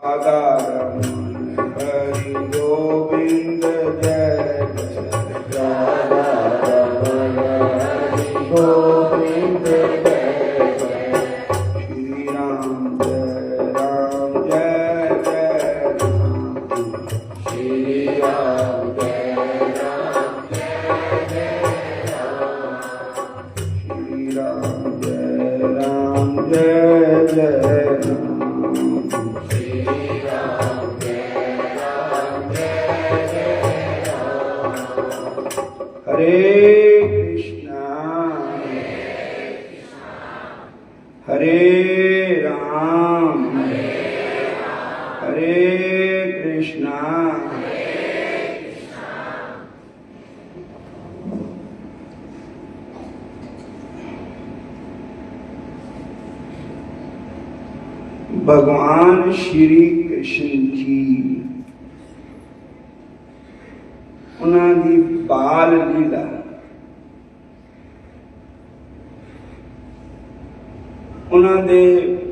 राधा हरि गोविंद जय जय राधा हरि गोविंद जय जय श्री राम जय जय राम श्री राम जय राम श्री राम जय जय राम हरे कृष्णा हरे राम हरे कृष्णा भगवान श्री कृष्ण जी उन्हां दी बाल लीला उन्हां दे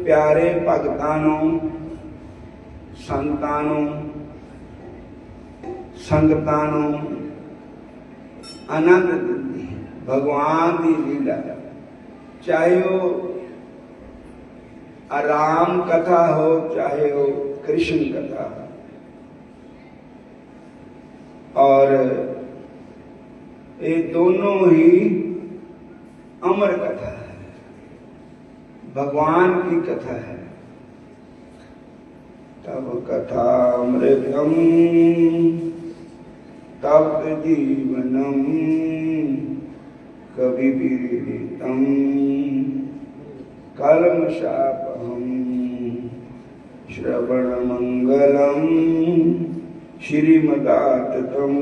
प्यारे भगतां नूं संतां नूं संगतां नूं आनंद दिंदी भगवान दी लीला, चाहे वो राम कथा हो चाहे वो कृष्ण कथा हो। और ये दोनों ही अमर कथा है, भगवान की कथा है। तब कथा अमृतम तब जीवनम कवि पीड़ितम कलमशापहम श्रवण मंगलम श्रीमदाततम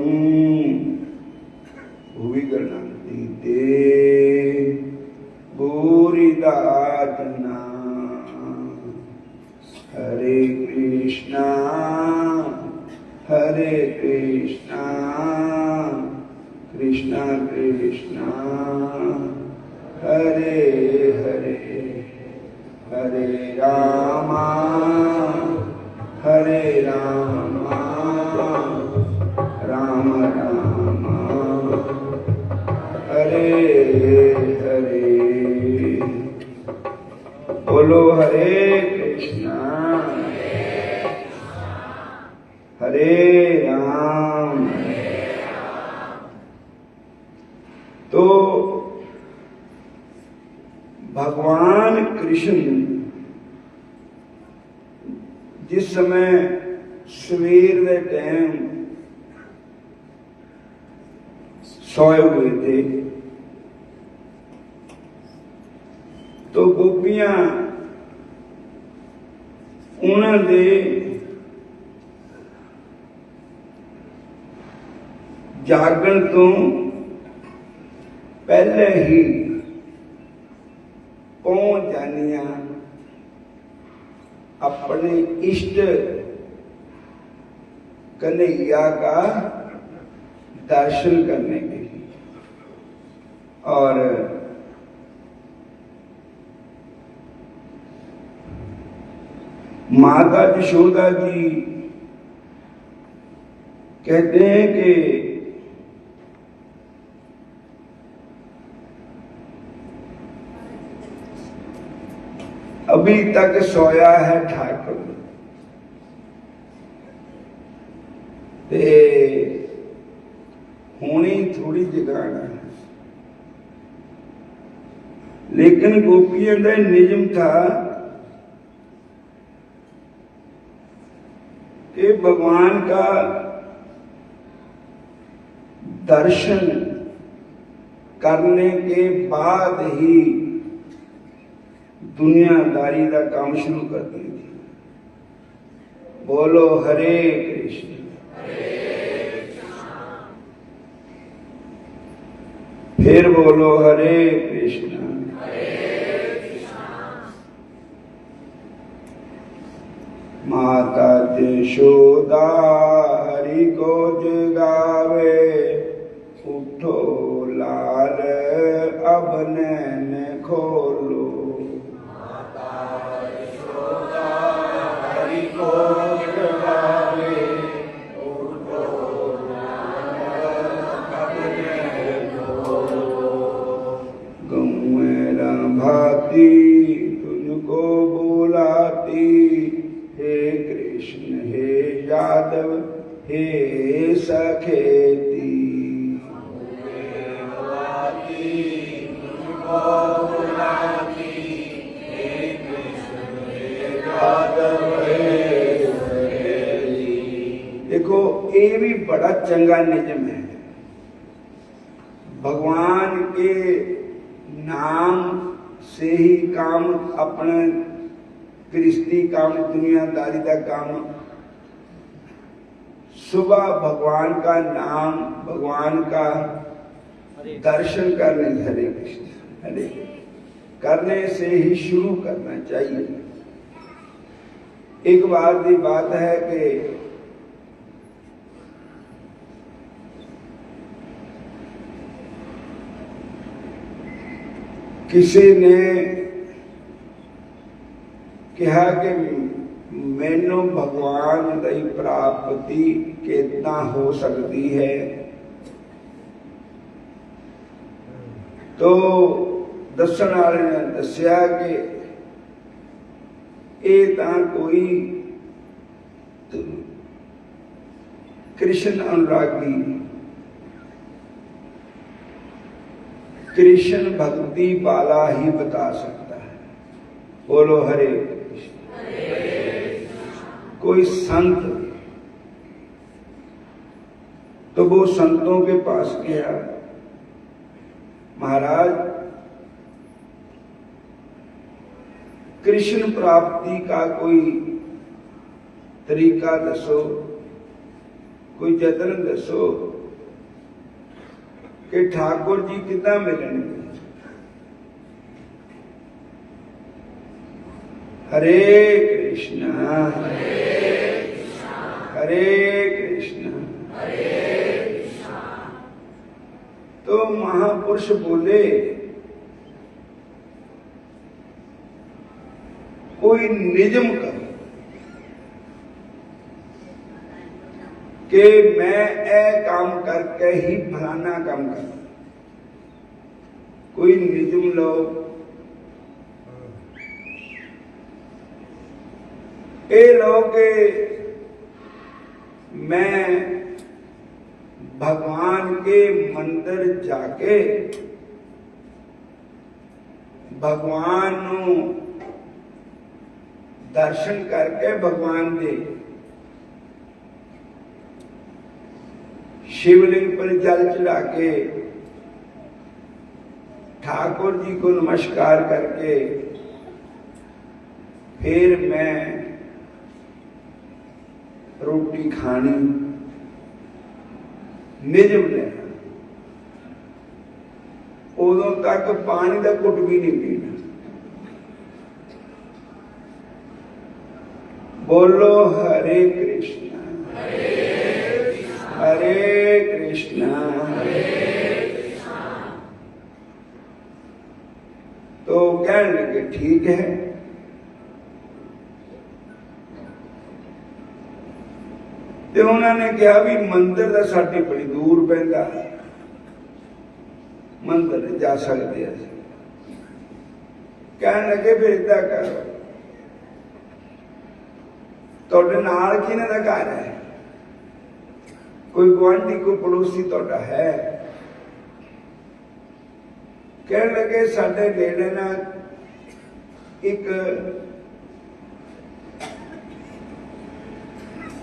भुवि गणन्ति ते भूरिदा जना। हरे कृष्णा कृष्णा कृष्णा हरे हरे हरे रामा राम राम हरे हरे। बोलो हरे कृष्णा हरे राम। तो भगवान कृष्ण जिस समय सवेर के टाइम सोए हुए थे तो गोपियां उन्होंने जागण तो पहले ही पहुंच जानिया अपने इष्ट कन्हैया का दर्शन करने के लिए। और माता यशोदा जी कहते हैं कि अभी तक सोया है ठाकुर, होनी थोड़ी जगाना है। लेकिन गोपियों का नियम था कि भगवान का दर्शन करने के बाद ही दुनियादारी का काम शुरू कर दी थी। बोलो हरे कृष्ण फिर बोलो हरे कृष्ण। माता यशोदा हरि को जगावे, उठो लाल अब नैन खोलो। माता यशोदा हरि को हे सखेती। देखो ये भी बड़ा चंगा निजम है। भगवान के नाम से ही काम, अपना गृहस्थी काम, दुनियादारी का काम, सुबह भगवान का नाम, भगवान का दर्शन करने, हरे कृष्ण हरे करने से ही शुरू करना चाहिए। एक बार की बात है कि किसी ने कहा कि मैनू भगवान की प्राप्ति कितना हो सकती है, तो दसन वाले ने दसिया कि ये तां कोई कृष्ण अनुरागी, कृष्ण भक्ति वाला ही बता सकता है। बोलो हरे कृष्ण। कोई संत, तो वो संतों के पास गया, महाराज कृष्ण प्राप्ति का कोई तरीका दसो, कोई जतन दसो कि ठाकुर जी कितना मिलेंगे। हरे कृष्ण हरे कृष्ण। तो महापुरुष बोले कोई निजम करो कि मैं ए काम करके ही फलाना काम कर, कोई निजम लो। ए लो के मैं भगवान के मंदिर जाके भगवान नू दर्शन करके भगवान दे शिवलिंग पर जल चढ़ा के ठाकुर जी को नमस्कार करके फिर मैं रोटी खानी, निजम लेना। उदों तक पानी का घुट भी नहीं पीना। बोलो हरे कृष्ण हरे कृष्ण। तो कहने लगे ठीक है। तो उन्होंने कहा भी मंदिर का साडे बड़ी दूर पैंदा, मंदिर नहीं जा सकते। कहने लगे फिर इदा करो, तुहाडे नाल किहने दा घर है, कोई गुआंढी कोई पड़ोसी तुहाडा है? कहने लगे साडे नेड़े ना एक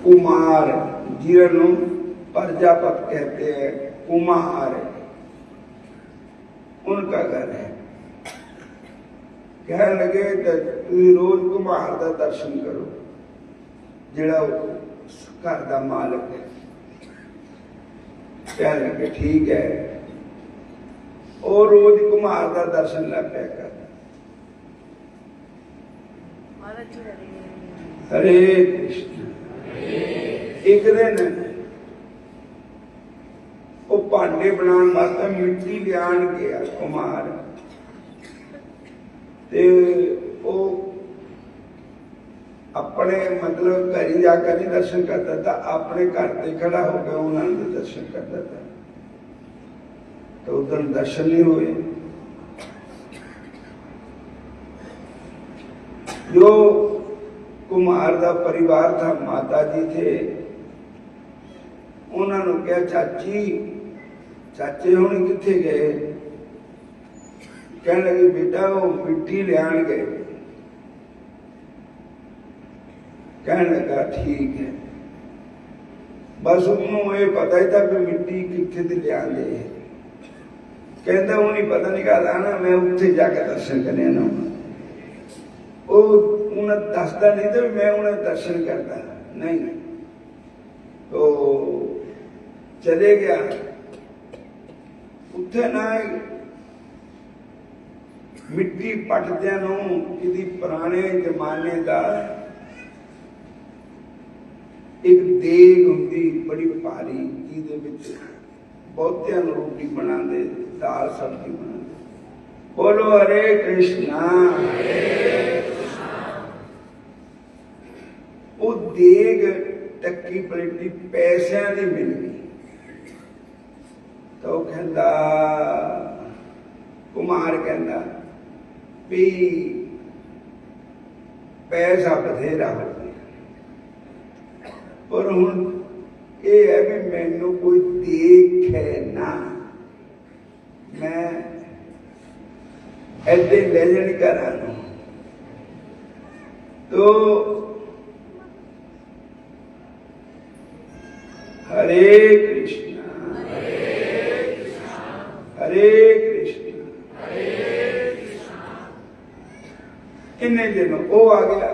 कुमार, जिन्हों प्रजापत कहते हैं, कुमार, उनका घर है। कहने लगे तुम रोज कुमार का दर्शन करो, जिहड़ा घर का मालिक है। कहने लगे ठीक है। और रोज कुमार का दर्शन लग पाया कर। हरे कृष्ण। एक दिन वो भांडे बनाने वास्ते मिट्टी लियान गया कुमार, ते वो अपने मतलब घर ही जाकर नहीं दर्शन करता था, अपने घर से खड़ा होकर उन्होंने दर्शन करता था। तो उधर दर्शन नहीं हुए। जो कुमार का परिवार था, माता जी थे, उन्होंने कहा चाची चाचे हुण कित्थे गए? कहने लगे बेटा वो मिट्टी लियान गए। कहने लगा ठीक है। बस उन्होंने ये पता ही था कि मिट्टी कित्थे ते लियान गए। कहता वो नहीं पता नहीं कहा ना मैं उत्थे जाके दर्शन करे ना उन्हें दसता नहीं तो मैं उन्हें दर्शन करता नहीं। तो चले गया उत्थे ना मिट्टी पटद्या किसी पुराने जमाने का एक देग होंदी बड़ी भारी जिहदे विच बहुतियां नूं रोटी बनाते दाल सब्जी बनाते। बोलो हरे कृष्णा। वो देग टक्की पलटी पैसों की मिल गई। तो कहता कुमार कहता भी पैसा बथेरा हो गया पर हुण ये है भी मैनू कोई देखे ना मैं ऐसे ले जाने करा। तो हरे कृष्णा हरे कृष्णा इन्हें दिनों वो आ गया।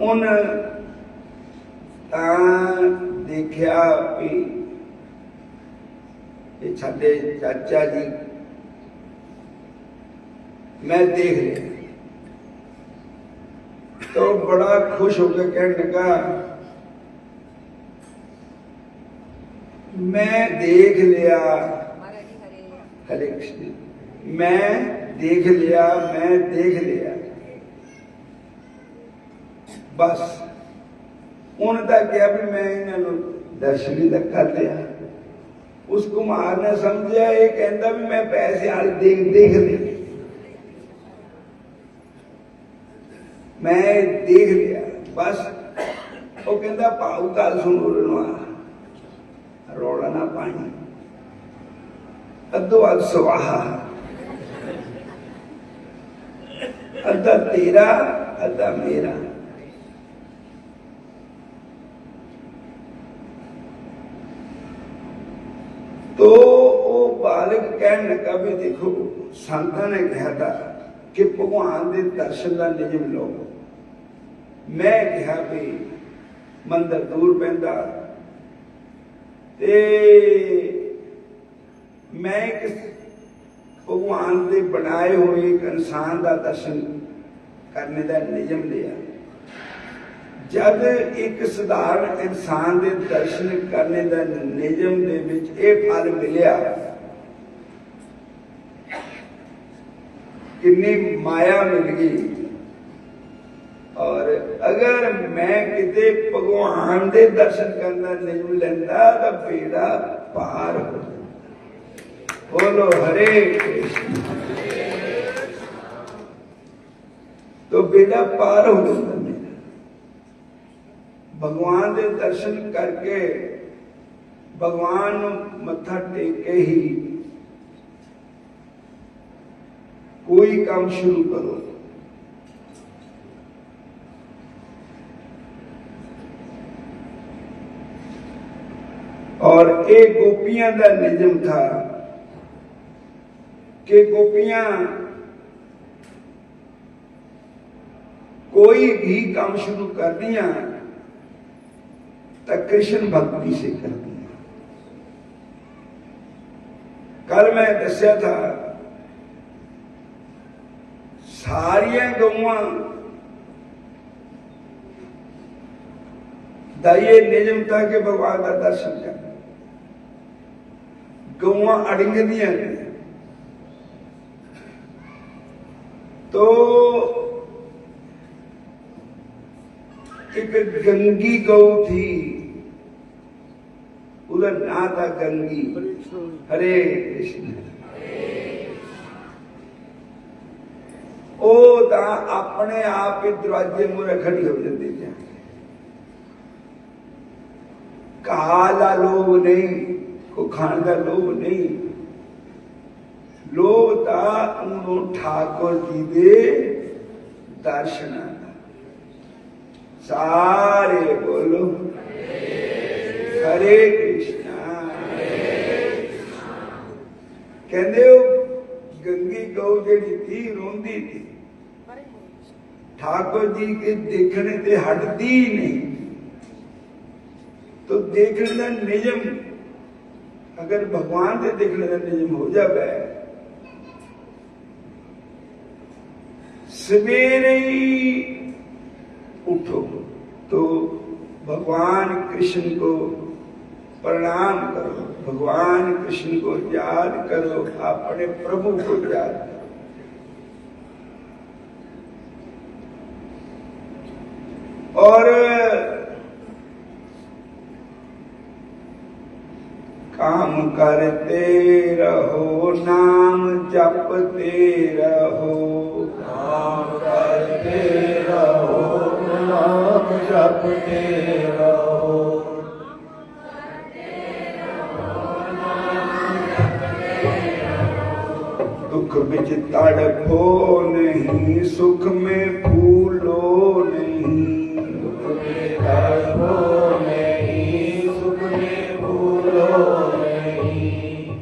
उन देखा भी ये छाडे चाचा जी मैं देख लिया। तो बड़ा खुश होकर कहने लगा मैं देख लिया। हरे कृष्ण मैं देख लिया मैं देख लिया बस उन्होंने क्या भी मैं इन्हों दर्शन ही तक कर लिया। उस कुमार ने समझा ये कहता भी मैं पैसे वाले देख लिया मैं देख लिया बस। वो कहता भाऊ गल सुन रौला ना पाई अद्धो अध स्वाहा अद्धा तेरा अद्धा मेरा। तो वो बालक कहने लगा भी देखो संतां ने कहा था कि भगवान के दर्शन का नियम लो। मैं कहा भी मंदिर दूर पैंदा ते मैं एक भगवान के बनाए हुए एक इंसान का दर्शन करने का नियम लिया। जब एक साधारण इंसान के दर्शन करने का नियम दे विच ये फल मिलिया कितनी माया मिल गई। और अगर मैं किते भगवान के दर्शन करना नहीं लेंदा तो बेड़ा पार हो जाता। बोलो हरे कृष्ण। तो बेड़ा पार हो जाता मेरा भगवान के दर्शन करके भगवान मत्था टेक के ही कोई काम शुरू करो। और एक गोपियां का नियम था कि गोपियां कोई भी काम शुरू कर दिया तो कृष्ण भक्ति से कर दिया। कल मैं दस्या था सारिया गौवां दा ये नियम था कि भगवान का दर्शन करना। गौवां अड़ंगदियां ने तो एक गंगी गौ थी उधर ना था गंगी। हरे कृष्ण। ओ तो अपने आप ही दरवाजे मुरे खड़ी हो जाती है। काला लोभ नहीं, को खाने का लोभ नहीं, लोभ था उन्होंने ठाकुर जी दे दर्शन का। सारे बोलो हरे कृष्णा। कहते हो गंगी गौ जी थी रोंदी थी, ठाकुर जी के देखने से हटती नहीं। तो देखने का नियम अगर भगवान से देखने का नियम हो जाए, सवेरे ही उठो तो भगवान कृष्ण को प्रणाम करो, भगवान कृष्ण को याद करो, अपने प्रभु को याद करो। और काम करते रहो, नाम जपते रहो, काम करते रहो, नाम जपते रहो, दुख बिच तड़पो नहीं, सुख में भूलो नहीं, दुख में तड़पो नहीं, सुख में भूलो नहीं,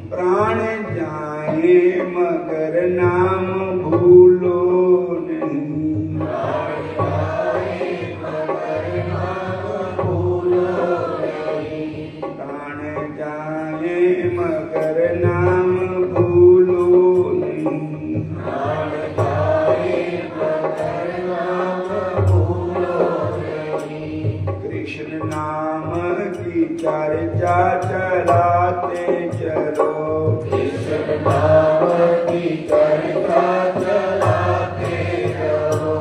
प्राण जाए मगर नाम भूलो नहीं, प्राण जाए मगर नाम भूलो नहीं, प्राण जाए मगर नाम भूलो नहीं, प्राण जाए मगर नाम भूलो नहीं, कृष्ण नाम की चर्चा चलाते चलो, कृष्ण नाम की चर्चा चलाते रहो,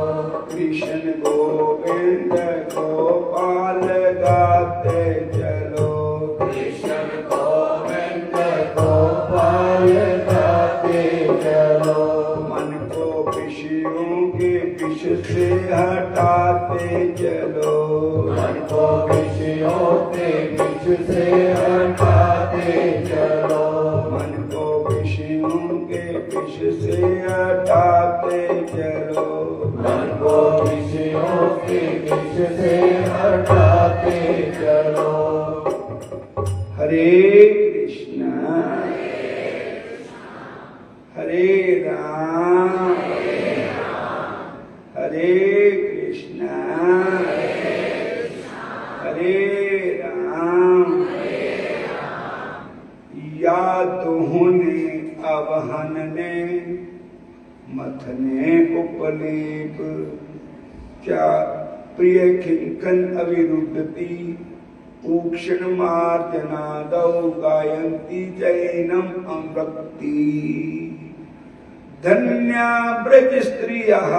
कृष्ण गोविंद गोपाल गाते चलो, कृष्ण गोविंद गोपाल गाते चलो, मन को विषयों के विष से हटाते चलो, मन को विषयों के विष से हटाते चलो, मन को विषयों के विष से हटाते चलो, मन को विषयों के विष से हटाते चलो। हरे कृष्णा हरे राम हरे कृष्णा हरे राम। या तुहने अवहन ने मथने उपलेप, क्या प्रिय खिंकन अविरुद्धति, ऊक्षण मार्जनादौ गायन्ति जैनम अमृक्ति, धन्या ब्रज स्त्रियः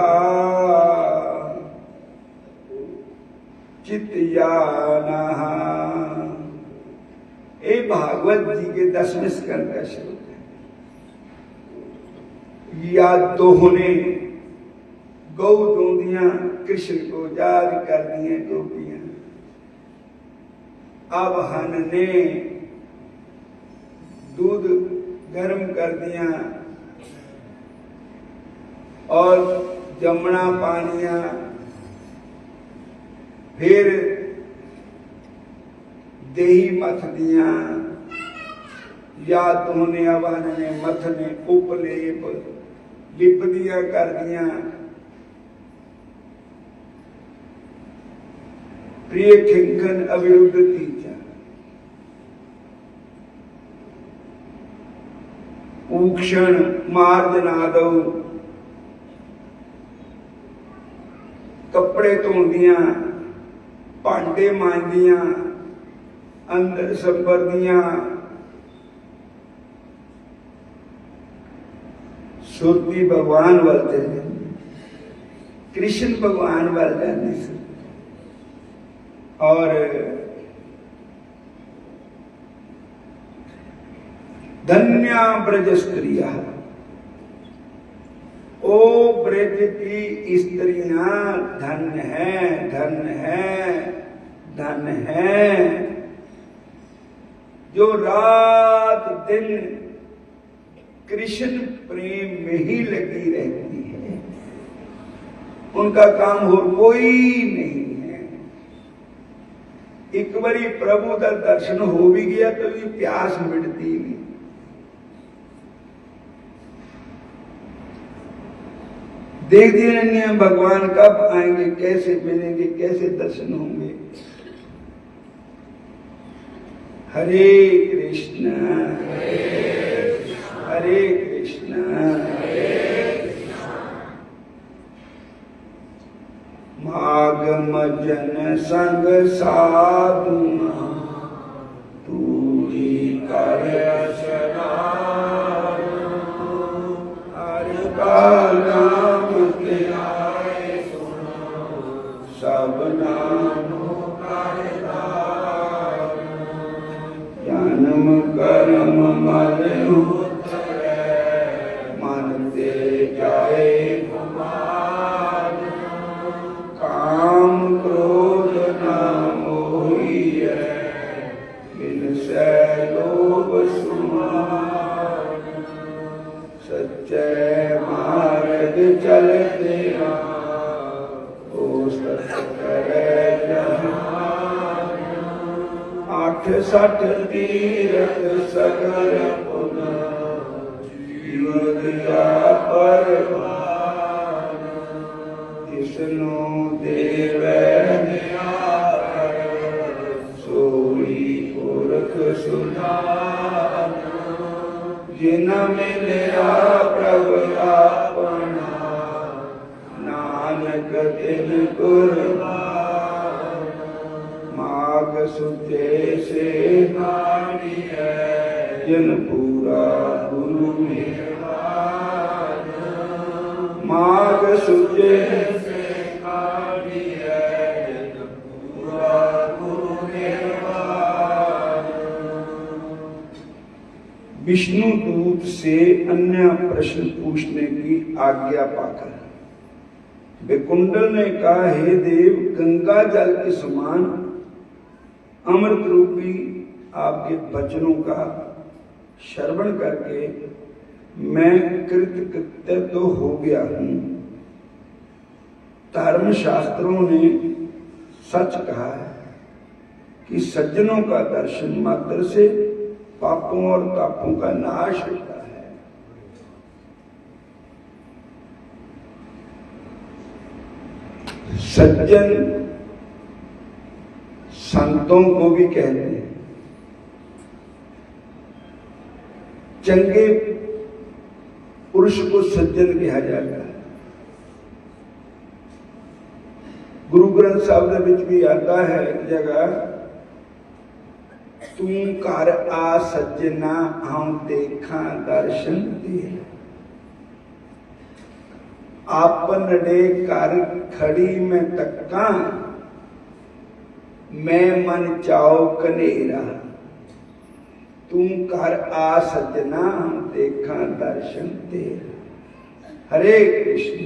चित्तयानः। ये भागवत जी के 10वें स्कंद का श्लोक है। या दोहने गौ दूंदियां कृष्ण को याद कर दिए गोपियां, अब हन ने दूध गर्म कर दिया और जमुना पानियां, फिर देही मथ दिया। या तुमने अवन ने मथने उपलेप लिप दिया कर दिया। प्रिय खिंकन अविरुद्ध तीजा, ऊक्षण मार्जनादौ कपड़े धोंदियां, भांडे मांजदियां, अंदर संभरदियां, सुरती भगवान वाल जाती, कृष्ण भगवान वाल जाती। और धन्या ब्रज स्त्रिया, ओ ब्रज की स्त्रियां धन है, धन है, धन है, जो रात दिन कृष्ण प्रेम में ही लगी रहती है। उनका काम और कोई नहीं है। एक बारी प्रभु का दर्शन हो भी गया तो भी प्यास मिटती नहीं। देखते रहते हैं भगवान कब आएंगे, कैसे मिलेंगे, कैसे दर्शन होंगे। हरे कृष्ण हरे कृष्ण। मागम जन संग साधु तू ही कर हर का नाम तेराए सुनो, सब नामों का जन्म कर्म मल मानते जाए गुमान, काम क्रोध न मोहिए बिन से लोभ सुमान। सच्चे मार्ग चलते ओ सत करे जहान, 68 तीरथ सगर पुन जीवन दिया परमान। इसनो देवै निहार सोई पुरख सुधान, जिन मिलया प्रभु अपना नानक तिन कुर्बान। माग सुचे से नारी है जिन पूरा गुरु निर्वाण। माग सुचे से नारी है जिन पूरा गुरु निर्वाण। विष्णु दूत से अन्य प्रश्न पूछने की आज्ञा पाकर विकुंडल ने कहा, हे देव, गंगा जल के समान अमृत रूपी आपके वचनों का श्रवण करके मैं कृतकृत्य तो हो गया हूं। धर्म शास्त्रों ने सच कहा है कि सज्जनों का दर्शन मात्र से पापों और तापों का नाश होता है। सज्जन संतों को भी कहते हैं। चंगे पुरुष को सज्जन कहा जाता है। गुरु ग्रंथ साहब में भी आता है एक जगह, तू कर आ सज्जना हम देखा दर्शन दे। आपन डे कर खड़ी में तक्का मैं मन चाओ कनेरा। तू कर आ सज्जना हम देखा दर्शन तेरा। हरे कृष्ण।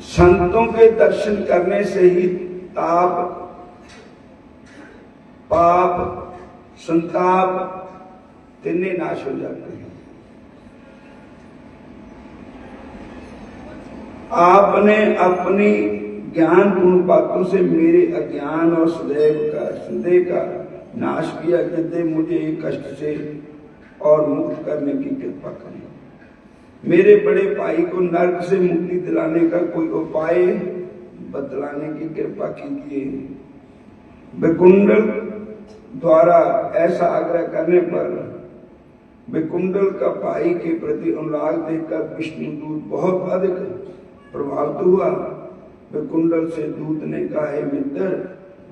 संतों के दर्शन करने से ही ताप, पाप, संताप तीनों नाश हो जाते हैं। आपने अपनी ज्ञानपूर्ण बातों से मेरे अज्ञान और संदेह का नाश किया, जिससे मुझे कष्ट से और मुक्त करने की कृपा करें। मेरे बड़े भाई को नरक से मुक्ति दिलाने का कोई उपाय बतलाने की कृपा कीजिए। विकुंडल द्वारा ऐसा आग्रह करने पर विकुंडल का भाई के प्रति अनुराग देखकर विष्णुदूत बहुत अधिक प्रभावित हुआ। विकुंडल से दूत ने कहा, हे मित्र,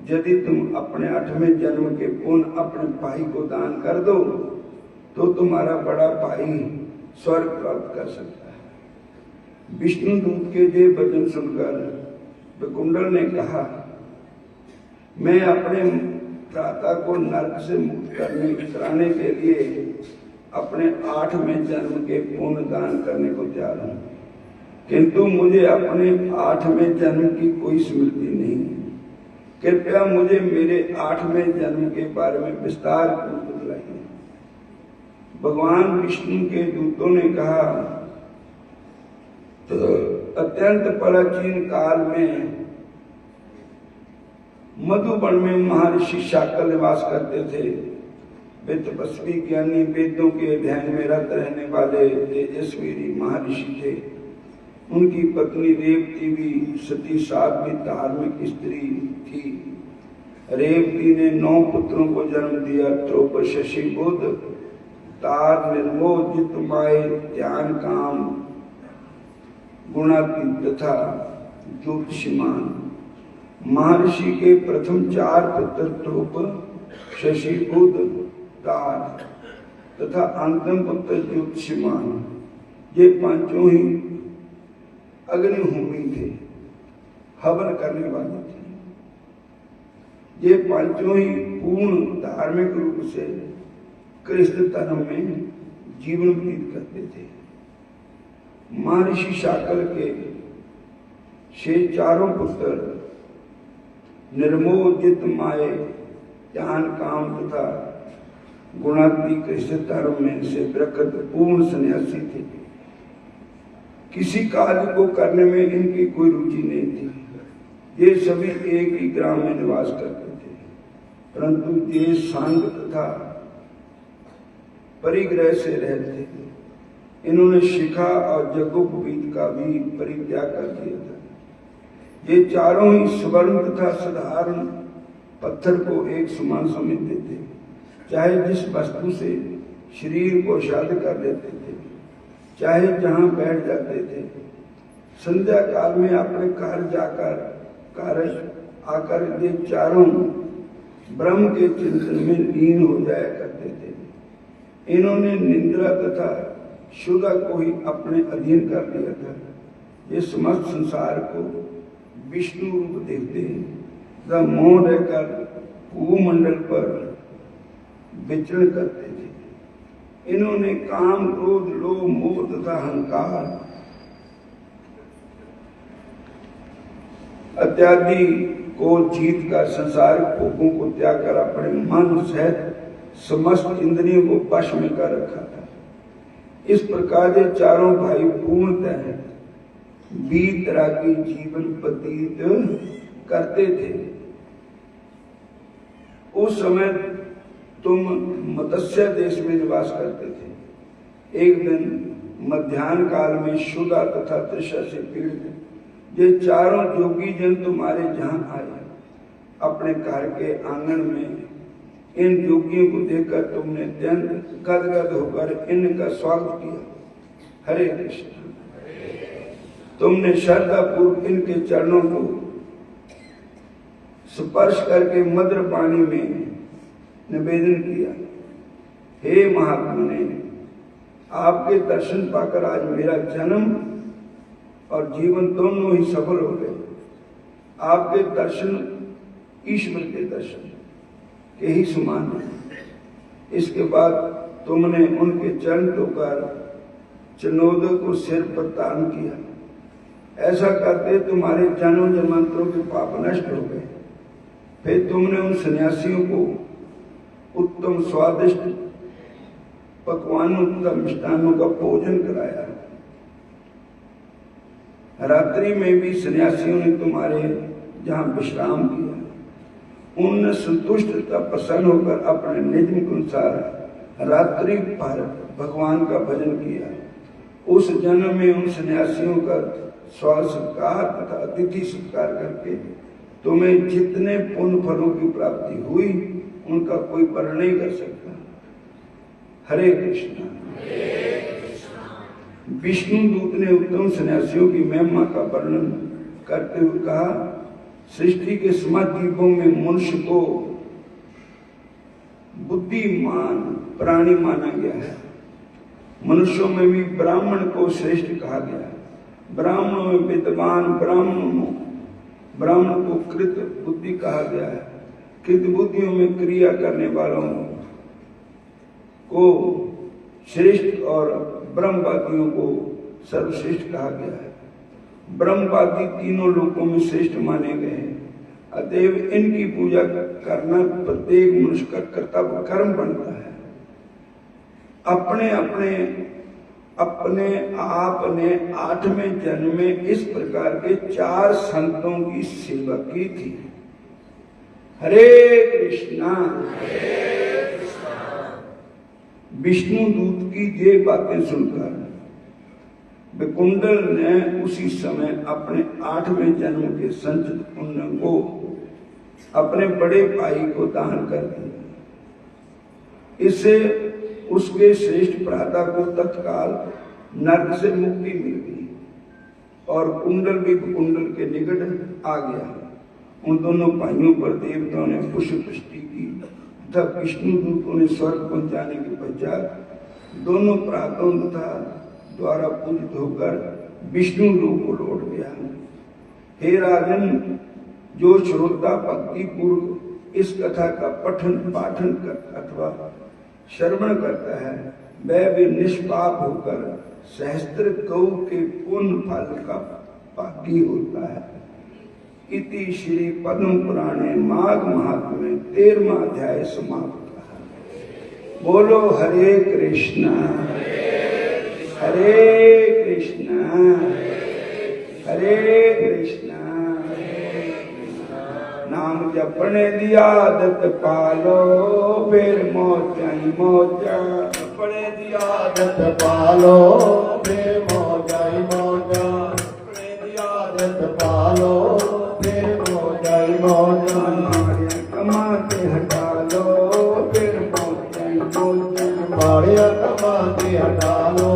यदि तुम अपने 8वें जन्म के पुण्य अपने भाई को दान कर दो तो तुम्हारा बड़ा भाई स्वर्ग प्राप्त कर सकता है। विष्णुदूत के ये वचन सुनकर विकुंडल ने कहा, मैं अपने भ्राता को नरक से मुक्त कराने के लिए अपने 8वें जन्म के पुण्य दान करने को तैयार हूं, किंतु मुझे अपने 8वें जन्म की कोई स्मृति नहीं। कृपया मुझे मेरे 8वें जन्म के बारे में विस्तार पूर्वक बताइए। भगवान विष्णु के दूतों ने कहा, तो अत्यंत प्राचीन काल में मधुबन में महर्षि शाकल निवास करते थे। वे तपस्वी ज्ञानी वेदों के अध्ययन में रत रहने वाले तेजस्वी महर्षि थे। उनकी पत्नी रेवती भी सती साध्वी धार्मिक स्त्री थी। रेवती ने 9 पुत्रों को जन्म दिया। त्रोप, शशि, बुध, तार, निर्मोह, जितमाय, ध्यान, काम, गुणातीत तथा ज्योतिषमान। महर्षि के प्रथम 4 पुत्र त्रोप, शशि, बुध, तार तथा अंतिम पुत्र ज्योतिषमान, ये पांचों ही अग्निहोमी थे, हवन करने वाले थे। ये पांचों ही पूर्ण धार्मिक रूप से कृष्ण धर्म में जीवन व्यतीत करते थे। महर्षि शाकल के 4 पुत्र निर्मोह, जित, माय, ज्ञान, काम तथा गुणात्मक कृष्ण धर्म में से प्रकृत पूर्ण सन्यासी थे। किसी कार्य को करने में इनकी कोई रुचि नहीं थी। ये सभी एक ही ग्राम में निवास करते थे, परंतु ये सांग तथा परिग्रह से रहते थे। इन्होंने शिखा और यज्ञोपवीत का भी परित्याग कर दिया था। ये चारों ही स्वर्ण तथा साधारण पत्थर को एक समान समझते थे। चाहे जिस वस्तु से शरीर को शादी कर लेते थे, चाहे जहां बैठ जाते थे, संध्या काल में अपने कार्य आकर ये चारों ब्रह्म के चिंतन में लीन हो जाया करते थे। इन्होंने निंद्रा तथा शुदा को ही अपने अधीन कर लिया था। ये समस्त संसार को विष्णु रूप देखते हैं, मोह रहकर भूमंडल पर विचरण करते थे। इन्होंने काम, क्रोध, लोभ, मोह तथा अहंकार इत्यादि को जीत कर संसारिक भोगों को त्याग कर अपने मन सहित समस्त इंद्रियों को वश में कर रखा था। इस प्रकार ये चारों भाई पूर्णतः 20 तरह के जीवन व्यतीत करते थे। उस समय तुम मत्स्य देश में निवास करते थे। एक दिन मध्याह्न काल में शुदा तथा तृषा से पीड़ित ये चारों जोगी जन तुम्हारे जहां आए। अपने घर के आंगन में इन योगियों को देखकर तुमने अत्यंत गदगद होकर इनका स्वागत किया। हरे कृष्ण। तुमने श्रद्धा पूर्वक इनके चरणों को स्पर्श करके मधुर वाणी में निवेदन किया। हे महात्मा, आपके दर्शन पाकर आज मेरा जन्म और जीवन दोनों ही सफल हो गए। आपके दर्शन ईश्वर के दर्शन के ही समान है। इसके बाद तुमने उनके चरण धोकर चनोदक को सिर पर तान किया। ऐसा करते तुम्हारे जन्म जन्मांतरों के पाप नष्ट हो गए। फिर तुमने उन सन्यासियों को उत्तम स्वादिष्ट पकवानों तथा मिष्टानों का भोजन कराया। रात्रि में भी सन्यासियों ने तुम्हारे जहां विश्राम किया। उनने संतुष्ट तथा प्रसन्न होकर अपने निज के अनुसार रात्रि भर भगवान का भजन किया। उस जन्म में उन सन्यासियों का स्वागत सत्कार तथा अतिथि सत्कार करके तुम्हें जितने पुण्य फलों की प्राप्ति हुई उनका कोई वर्णन नहीं कर सकता। हरे कृष्णा। विष्णु दूत ने उत्तम सन्यासियों की महिमा का वर्णन करते हुए कहा, सृष्टि के समस्त जीवों में मनुष्य को बुद्धिमान प्राणी माना गया है। मनुष्यों में भी ब्राह्मण को श्रेष्ठ कहा गया है। ब्राह्मणों में विद्वान ब्राह्मण को कृत बुद्धि कहा गया है। कृत बुद्धियों में क्रिया करने वालों को श्रेष्ठ और ब्रह्मवादियों को सर्वश्रेष्ठ कहा गया है। ब्रह्मवादी तीनों लोकों में श्रेष्ठ माने गए हैं। अतएव इनकी पूजा करना प्रत्येक मनुष्य का कर्तव्य कर्म बनता है। अपने आप ने 8वें जन्म में इस प्रकार के 4 संतों की सेवा की थी। हरे कृष्णा। विष्णु दूत की ये बातें सुनकर विकुंडल ने उसी समय अपने 8वें जन्म के संचित पुण्य को अपने बड़े भाई को दान कर दिया। इससे उसके श्रेष्ठ भ्राता को तत्काल नरक से मुक्ति मिल गई और कुंडल भी कुंडल के निकट आ गया। उन दोनों भाइयों पर देवताओं ने पुष्प वृष्टि की तथा विष्णु दूतों ने स्वर्ग पहुंचाने के पश्चात दोनों प्रातों तथा द्वारा पूजित होकर विष्णु लोक को लौट गया। हे राजन, जो श्रोता भक्ति पूर्व इस कथा का पठन पाठन कर अथवा श्रवण करता है वह भी निष्पाप होकर सहस्त्र गौ के पुण्य फल का भागी होता है। इति श्री पद्म पुराणे माघ महात्म्य 13वां अध्याय समाप्त। बोलो हरे कृष्णा हरे कृष्णा हरे कृष्णा। नाम जपने दी आदत पालो फिर मौजा ही मौजा। जपने दी आदत पालो फिर मौजा ही मौजा। जपने दी आदत पालो फिर मौजा ही मौजा। कमाते हटा लो फिर मौजा ही मौजा। माड़िया कमाते हटा लो